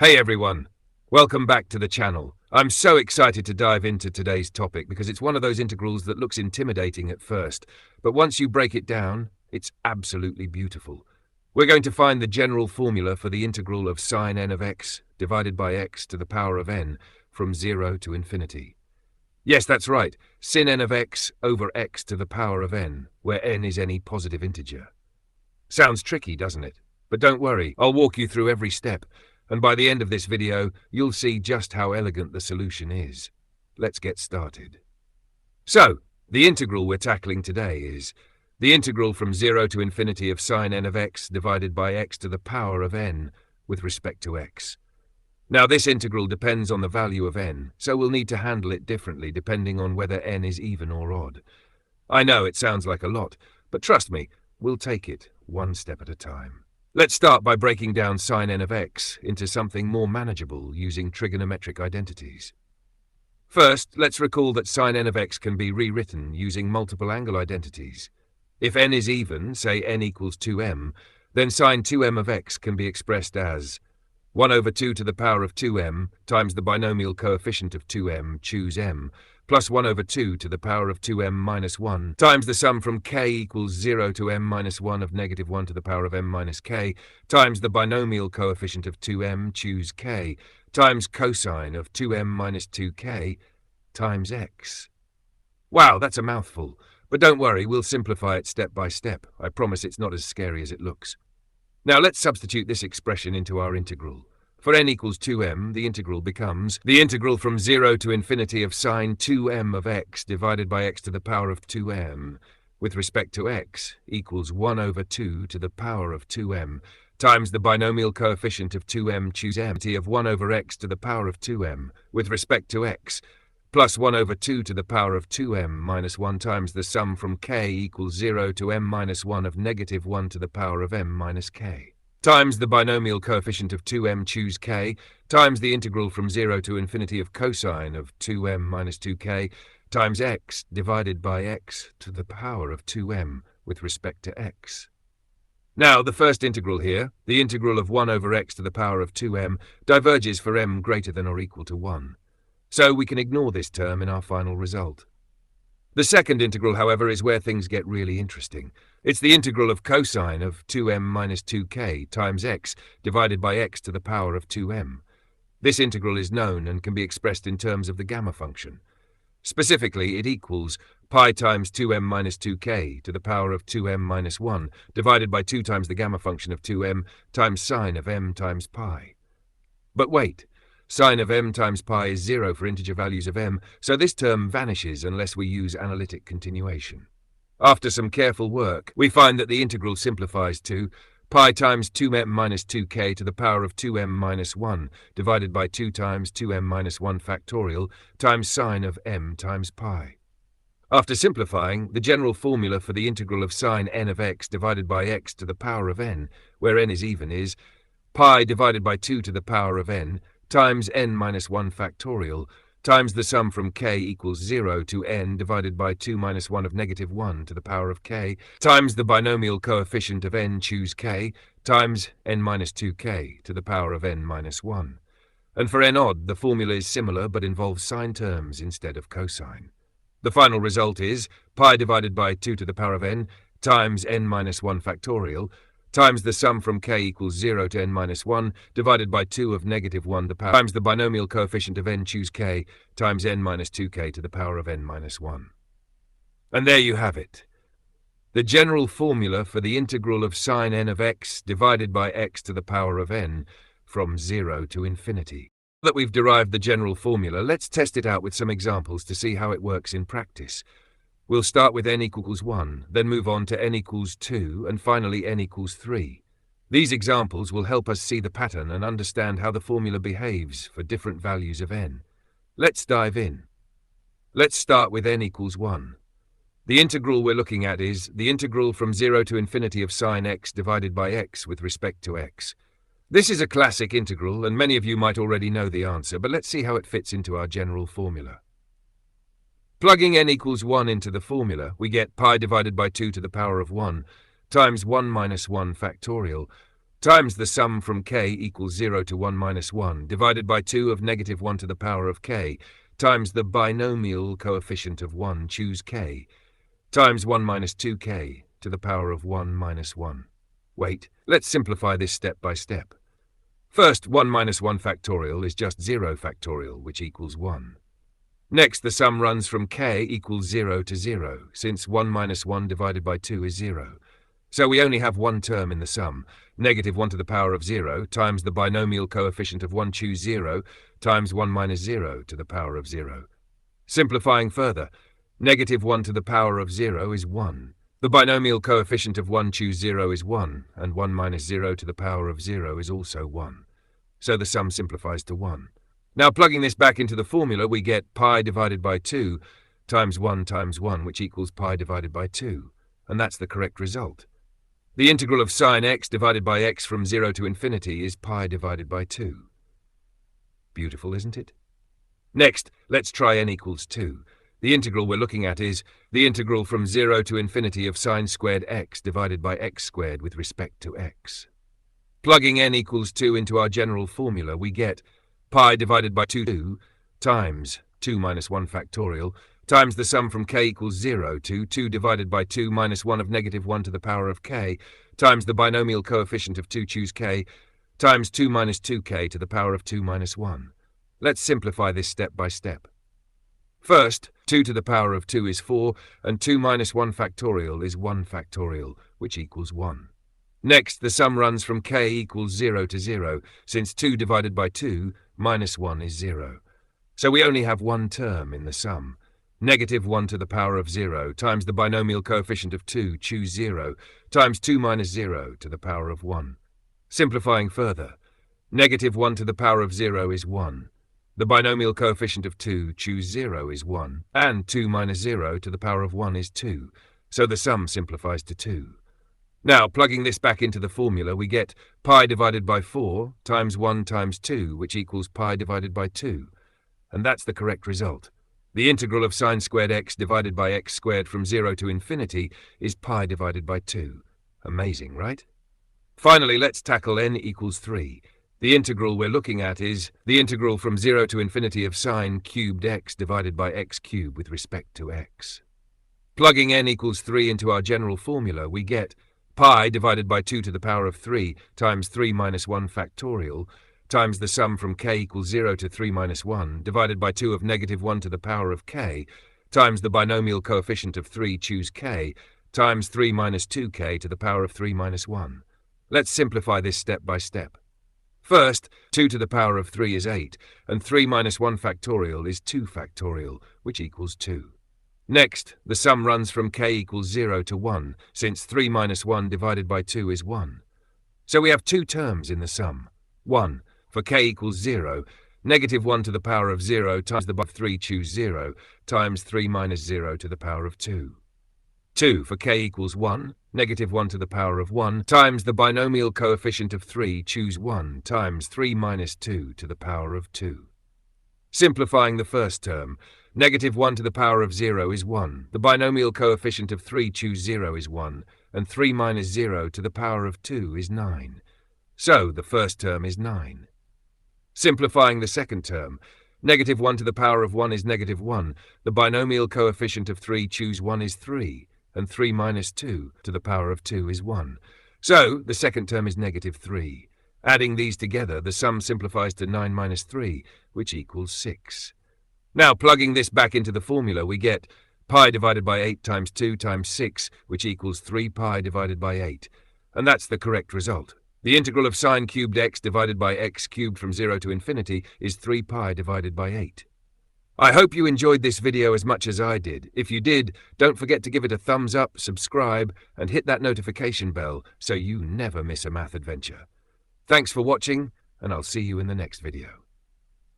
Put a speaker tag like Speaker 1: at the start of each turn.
Speaker 1: Hey everyone, welcome back to the channel. I'm so excited to dive into today's topic because it's one of those integrals that looks intimidating at first, but once you break it down, it's absolutely beautiful. We're going to find the general formula for the integral of sine n of x divided by x to the power of n from 0 to infinity. Yes, that's right, sin n of x over x to the power of n, where n is any positive integer. Sounds tricky, doesn't it? But don't worry, I'll walk you through every step, and by the end of this video, you'll see just how elegant the solution is. Let's get started. So, the integral we're tackling today is the integral from 0 to infinity of sine n of x divided by x to the power of n with respect to x. Now, this integral depends on the value of n, so we'll need to handle it differently depending on whether n is even or odd. I know it sounds like a lot, but trust me, we'll take it one step at a time. Let's start by breaking down sine n of x into something more manageable using trigonometric identities. First, let's recall that sine n of x can be rewritten using multiple angle identities. If n is even, say n equals 2m, then sine 2m of x can be expressed as 1 over 2 to the power of 2m times the binomial coefficient of 2m, choose m, plus 1 over 2 to the power of 2m minus 1 times the sum from k equals 0 to m minus 1 of negative 1 to the power of m minus k times the binomial coefficient of 2m, choose k, times cosine of 2m minus 2k times x. Wow, that's a mouthful, but don't worry, we'll simplify it step by step. I promise it's not as scary as it looks. Now let's substitute this expression into our integral. For n equals 2m, the integral becomes the integral from 0 to infinity of sine 2m of x divided by x to the power of 2m with respect to x equals 1 over 2 to the power of 2m times the binomial coefficient of 2m, choose m, of 1 over x to the power of 2m with respect to x plus 1 over 2 to the power of 2m minus 1 times the sum from k equals 0 to m minus 1 of negative 1 to the power of m minus k, times the binomial coefficient of 2m, choose k, times the integral from 0 to infinity of cosine of 2m minus 2k, times x divided by x to the power of 2m with respect to x. Now, the first integral here, the integral of 1 over x to the power of 2m, diverges for m greater than or equal to 1. So we can ignore this term in our final result. The second integral, however, is where things get really interesting. It's the integral of cosine of 2m minus 2k times x divided by x to the power of 2m. This integral is known and can be expressed in terms of the gamma function. Specifically, it equals pi times 2m minus 2k to the power of 2m minus 1 divided by 2 times the gamma function of 2m times sine of m times pi. But wait. Sine of m times pi is 0 for integer values of m, so this term vanishes unless we use analytic continuation. After some careful work, we find that the integral simplifies to pi times 2m minus 2k to the power of 2m minus 1 divided by 2 times 2m minus 1 factorial times sine of m times pi. After simplifying, the general formula for the integral of sine n of x divided by x to the power of n, where n is even, is pi divided by 2 to the power of n times n minus 1 factorial, times the sum from k equals 0 to n divided by 2 minus 1 of negative 1 to the power of k, times the binomial coefficient of n, choose k, times n minus 2k to the power of n minus 1. And for n odd, the formula is similar but involves sine terms instead of cosine. The final result is pi divided by 2 to the power of n times n minus 1 factorial, times the sum from k equals 0 to n minus 1 divided by 2 of negative 1 to the power times the binomial coefficient of n, choose k, times n minus 2k to the power of n minus 1. And there you have it. The general formula for the integral of sine n of x divided by x to the power of n from 0 to infinity. Now that we've derived the general formula, let's test it out with some examples to see how it works in practice. We'll start with n equals 1, then move on to n equals 2, and finally n equals 3. These examples will help us see the pattern and understand how the formula behaves for different values of n. Let's dive in. Let's start with n equals 1. The integral we're looking at is the integral from 0 to infinity of sine x divided by x with respect to x. This is a classic integral, and many of you might already know the answer, but let's see how it fits into our general formula. Plugging n equals 1 into the formula, we get pi divided by 2 to the power of 1 times 1 minus 1 factorial times the sum from k equals 0 to 1 minus 1 divided by 2 of negative 1 to the power of k times the binomial coefficient of 1, choose k, times 1 minus 2k to the power of 1 minus 1. Wait, let's simplify this step by step. First, 1 minus 1 factorial is just 0 factorial, which equals 1. Next, the sum runs from k equals 0 to 0, since 1 minus 1 divided by 2 is 0. So we only have one term in the sum, negative 1 to the power of 0 times the binomial coefficient of 1, choose 0, times 1 minus 0 to the power of 0. Simplifying further, negative 1 to the power of 0 is 1. The binomial coefficient of 1, choose 0 is 1, and 1 minus 0 to the power of 0 is also 1. So the sum simplifies to 1. Now plugging this back into the formula, we get pi divided by 2 times 1, which equals pi divided by 2. And that's the correct result. The integral of sine x divided by x from 0 to infinity is pi divided by 2. Beautiful, isn't it? Next, let's try n equals 2. The integral we're looking at is the integral from 0 to infinity of sine squared x divided by x squared with respect to x. Plugging n equals 2 into our general formula, we get pi divided by 2 times 2 minus 1 factorial times the sum from k equals 0 to 2 divided by 2 minus 1 of negative 1 to the power of k times the binomial coefficient of 2, choose k, times 2 minus 2k to the power of 2 minus 1. Let's simplify this step by step. First, 2 to the power of 2 is 4, and 2 minus 1 factorial is 1 factorial, which equals 1. Next, the sum runs from k equals 0 to 0, since 2 divided by 2 minus 1 is 0. So we only have one term in the sum, negative 1 to the power of 0 times the binomial coefficient of 2, choose 0, times 2 minus 0 to the power of 1. Simplifying further, negative 1 to the power of 0 is 1. The binomial coefficient of 2, choose 0, is 1, and 2 minus 0 to the power of 1 is 2, so the sum simplifies to 2. Now, plugging this back into the formula, we get pi divided by 4 times 1 times 2, which equals pi divided by 2. And that's the correct result. The integral of sine squared x divided by x squared from 0 to infinity is pi divided by 2. Amazing, right? Finally, let's tackle n equals 3. The integral we're looking at is the integral from 0 to infinity of sine cubed x divided by x cubed with respect to x. Plugging n equals 3 into our general formula, we get pi divided by 2 to the power of 3 times 3 minus 1 factorial times the sum from k equals 0 to 3 minus 1 divided by 2 of negative 1 to the power of k times the binomial coefficient of 3, choose k, times 3 minus 2k to the power of 3 minus 1. Let's simplify this step by step. First, 2 to the power of 3 is 8, and 3 minus 1 factorial is 2 factorial, which equals 2. Next, the sum runs from k equals 0 to 1, since 3 minus 1 divided by 2 is 1. So we have two terms in the sum. 1, for k equals 0, negative 1 to the power of 0 times the 3, choose 0, times 3 minus 0 to the power of 2. 2, for k equals 1, negative 1 to the power of 1 times the binomial coefficient of 3, choose 1, times 3 minus 2 to the power of 2. Simplifying the first term, negative 1 to the power of 0 is 1, the binomial coefficient of 3, choose 0, is 1, and 3 minus 0 to the power of 2 is 9. So the first term is 9. Simplifying the second term, negative 1 to the power of 1 is negative 1, the binomial coefficient of 3, choose 1, is 3, and 3 minus 2 to the power of 2 is 1. So the second term is negative 3. Adding these together, the sum simplifies to 9 minus 3, which equals 6. Now, plugging this back into the formula, we get pi divided by 8 times 2 times 6, which equals 3 pi divided by 8. And that's the correct result. The integral of sine cubed x divided by x cubed from 0 to infinity is 3 pi divided by 8. I hope you enjoyed this video as much as I did. If you did, don't forget to give it a thumbs up, subscribe, and hit that notification bell so you never miss a math adventure. Thanks for watching, and I'll see you in the next video.